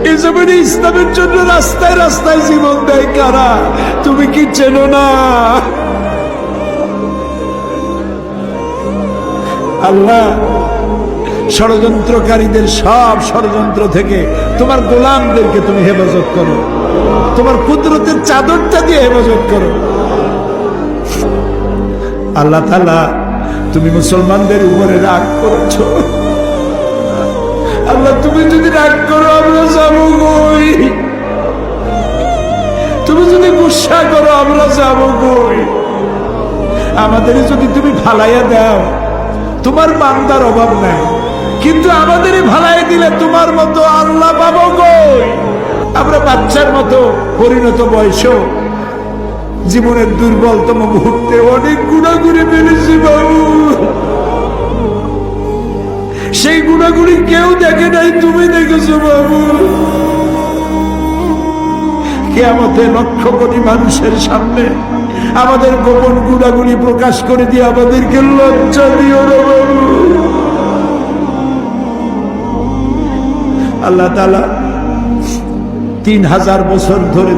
এই জমিনে ইসলামের জন্য রাস্তায় রাস্তায় জীবন দেয় কারা? তুমি কি চেনো না? আল্লাহ, ষড়যন্ত্রকারীদের সব ষড়যন্ত্র থেকে তোমার গোলামদেরকে তুমি হেফাজত করো, তোমার কুদরতের চাদরটা দিয়ে হেফাজত করো। আল্লাহ তাআলা, তুমি মুসলমানদের উপরে রাগ করেছো। আল্লাহ, তুমি যদি রাগ করো আমরা যাবো কই? তুমি যদি গুসা করো আমরা যাবো কই? আমাদের যদি তুমি ফালাইয়া দাও, তোমার বান্দার অভাব নাই, কিন্তু আমাদেরই ভালাই দিলে তোমার মতো আল্লাহ পাবো কই? আমরা বাচ্চার মতো পরিণত বয়সেও জীবনের দুর্বলতম মুহূর্তে অনেক গুনাহ করে ফেলেছি বাবু। সেই গুনাহগুলি কেউ দেখে নাই, তুমি দেখেছো বাবু। কিয়ামতে লক্ষ কোটি মানুষের সামনে আমাদের গোপন গুনাহগুলি প্রকাশ করে দিয়ে আমাদেরকে লজ্জা দিও না বাবু। আল্লাহ তাআলা 3000 বছর ধরে